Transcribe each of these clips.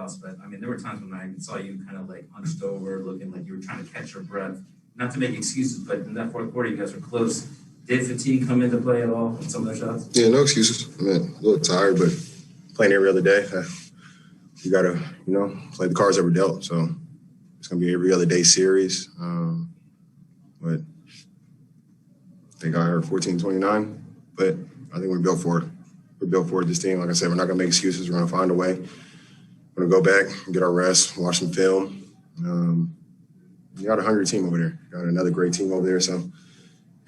else, but I mean, there were times when I saw you kind of like hunched over, looking like you were trying to catch your breath. Not to make excuses, but in that fourth quarter, you guys were close. Did fatigue come into play at all on some of the shots? Yeah, no excuses. I mean, a little tired, but playing every other day, you got to, play the cards that were dealt. So it's going to be every other day series. But they got her 14-29, but I think we're built for it. We're built for it, this team. Like I said, we're not going to make excuses. We're going to find a way. We're going to go back, get our rest, watch some film. You got a hungry team over there. You got another great team over there, so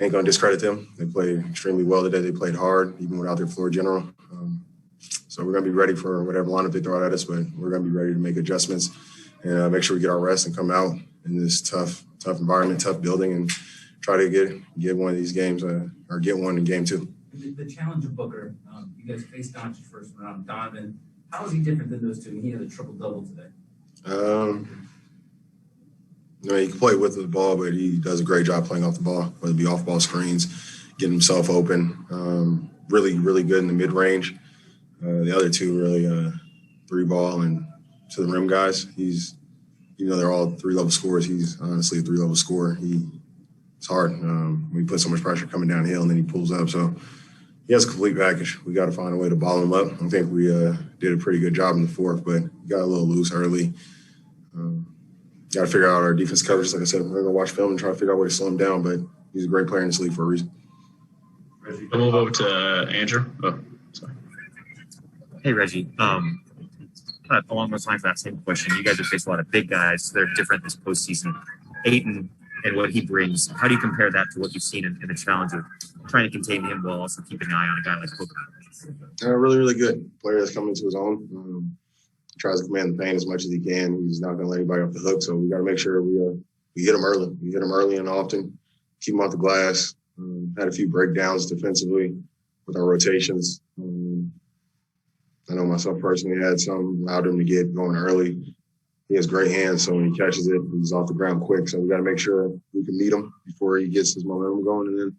ain't going to discredit them. They played extremely well today. They played hard, even without their floor general. So we're going to be ready for whatever lineup they throw at us, but we're going to be ready to make adjustments and make sure we get our rest and come out in this tough environment, tough building, and try to get one of these games or get one in game two. The challenge of Booker, you guys faced Doncic first round. Donovan, how is he different than those two? He had a triple-double today. He can play with the ball, but he does a great job playing off the ball, whether it be off-ball screens, getting himself open. Really, really good in the mid-range. The other two really three-ball and to the rim guys. He's, they're all three-level scorers. He's honestly a three-level scorer. It's hard. We put so much pressure coming downhill, and then he pulls up. So he has a complete package. We got to find a way to ball him up. I think we did a pretty good job in the fourth, but got a little loose early. Got to figure out our defense coverage. Like I said, we're going to watch film and try to figure out a way to slow him down, but he's a great player in this league for a reason. Reggie, we'll move over to Andrew. Oh, sorry. Hey, Reggie. Along those lines, that same question. You guys have faced a lot of big guys. They're different this postseason. Ayton and what he brings. How do you compare that to what you've seen in the challenge of trying to contain him while also keeping an eye on a guy like Booker? Really, really good. Player that's coming into his own. Tries to command the paint as much as he can. He's not going to let anybody off the hook, so we got to make sure we hit him early. We hit him early and often, keep him off the glass. Had a few breakdowns defensively with our rotations. I know myself personally had some, allowed him to get going early. He has great hands, so when he catches it, he's off the ground quick. So we got to make sure we can meet him before he gets his momentum going, and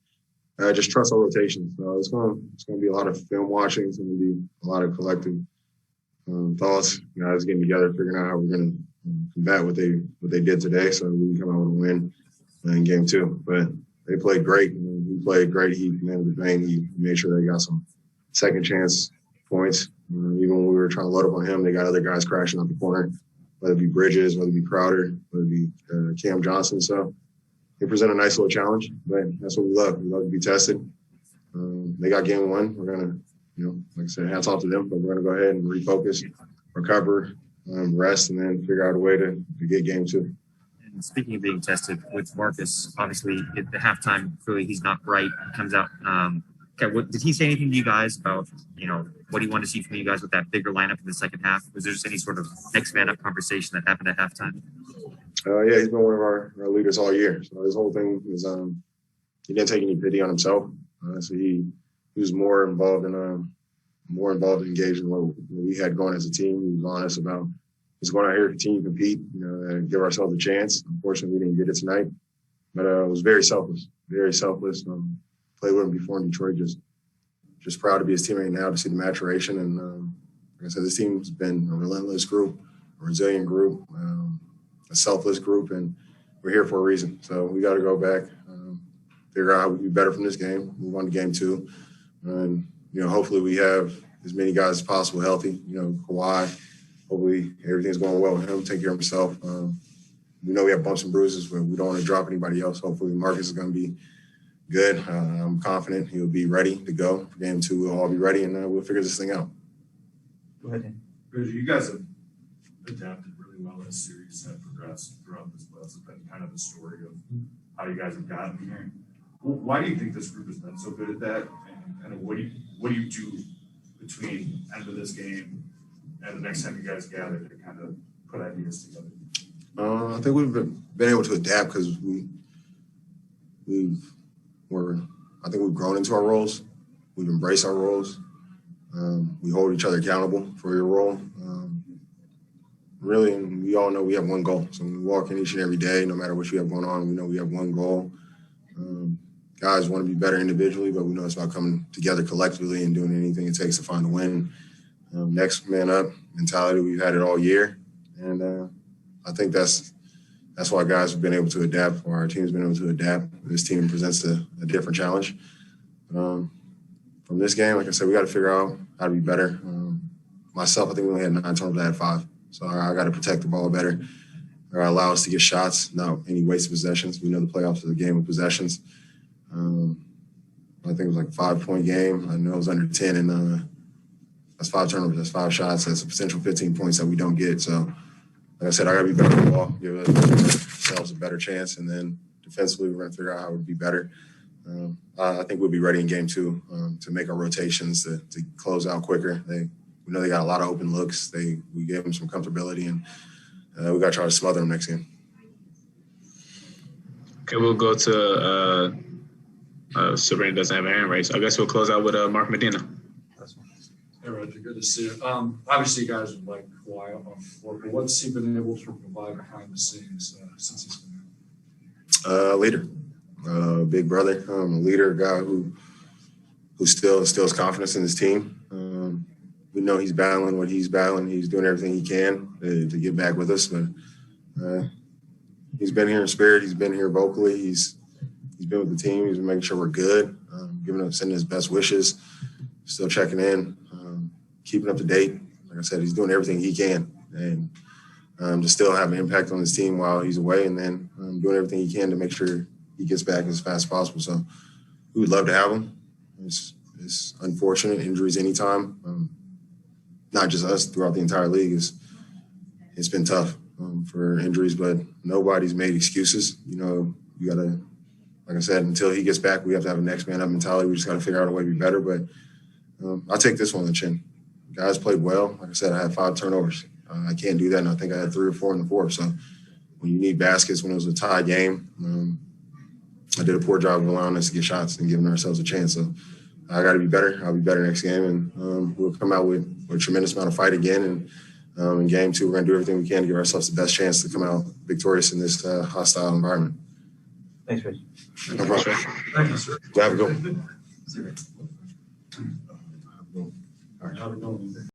then just trust our rotations. So it's going to be a lot of film watching. It's going to be a lot of collective thoughts, guys getting together, figuring out how we're going to combat what they did today, so we can come out with a win in game two. But they played great. He played great. He commanded the paint. He made sure they got some second chance points. Even when we were trying to load up on him, they got other guys crashing out the corner, whether it be Bridges, whether it be Crowder, whether it be Cam Johnson. So they present a nice little challenge, but that's what we love. We love to be tested. They got game one. We're going to, like I said, hats off to them, but we're going to go ahead and refocus, recover, rest, and then figure out a way to get game two. And speaking of being tested with Marcus, obviously at the halftime, clearly he's not right. He comes out. Did he say anything to you guys about, what he wanted to see from you guys with that bigger lineup in the second half? Was there just any sort of next man up conversation that happened at halftime? Yeah, he's been one of our leaders all year. So his whole thing is he didn't take any pity on himself. So he was more involved and engaged in what we had going as a team. He was honest about just going out here to continue to compete, and give ourselves a chance. Unfortunately, we didn't get it tonight, but it was very selfless. Played with him before in Detroit. Just proud to be his teammate now, to see the maturation. And like I said, this team's been a relentless group, a resilient group, a selfless group, and we're here for a reason. So we got to go back, figure out how we can be better from this game, move on to game two. And, hopefully we have as many guys as possible healthy. Kawhi, hopefully everything's going well with him, take care of himself. We know we have bumps and bruises, but we don't want to drop anybody else. Hopefully Marcus is going to be good. I'm confident he'll be ready to go for game two. We'll all be ready, and we'll figure this thing out. Go ahead, Dan. Reggie, you guys have adapted really well as series have progressed throughout this playoffs. It's been kind of the story of how you guys have gotten here. Why do you think this group has been so good at that? And what do you do between end of this game and the next time you guys gather to kind of put ideas together? I think we've been able to adapt because I think we've grown into our roles. We've embraced our roles. We hold each other accountable for your role. Really, and we all know we have one goal. So when we walk in each and every day, no matter what you have going on, we know we have one goal. Guys want to be better individually, but we know it's about coming together collectively and doing anything it takes to find a win. Next man up, mentality. We've had it all year, and I think that's why guys have been able to adapt, or our team's been able to adapt. This team presents a different challenge. From this game, like I said, we got to figure out how to be better. Myself, I think we only had 9 turnovers. I had 5. So I got to protect the ball better, or allow us to get shots, not any wasted possessions. We know the playoffs are the game of possessions. I think it was like a 5-point game. I know it was under 10, and that's 5 turnovers. That's 5 shots. That's a potential 15 points that we don't get. So, like I said, I got to be better with the ball, give ourselves a better chance, and then defensively, we're going to figure out how to be better. I think we'll be ready in game 2 to make our rotations to close out quicker. We know they got a lot of open looks. We gave them some comfortability, and we got to try to smother them next game. Okay, we'll go to Sabrina doesn't have a hand raised. I guess we'll close out with Mark Medina. Hey, Reggie, good to see you. Obviously, you guys are like quiet on the floor, but what's he been able to provide behind the scenes since he's been here? Leader, big brother, a leader, a guy who still instills confidence in his team. We know he's battling what he's battling. He's doing everything he can to get back with us, but he's been here in spirit. He's been here vocally. He's been with the team. He's been making sure we're good, sending his best wishes, still checking in, keeping up to date. Like I said, he's doing everything he can, and to still have an impact on his team while he's away, and then doing everything he can to make sure he gets back as fast as possible. So we would love to have him. It's unfortunate. Injuries anytime, not just us, throughout the entire league. It's been tough for injuries, but nobody's made excuses. You got to, like I said, until he gets back, we have to have a next man up mentality. We just got to figure out a way to be better. But I'll take this one on the chin. Guys played well. Like I said, I had 5 turnovers. I can't do that, and I think I had 3 or 4 in the 4th. So when you need baskets, when it was a tie game, I did a poor job of allowing us to get shots and giving ourselves a chance. So I got to be better. I'll be better next game, and we'll come out with a tremendous amount of fight again. And in game 2, we're going to do everything we can to give ourselves the best chance to come out victorious in this hostile environment. Thanks, Reggie. No problem. Thank you, sir. Have a good one. All right, have a good one.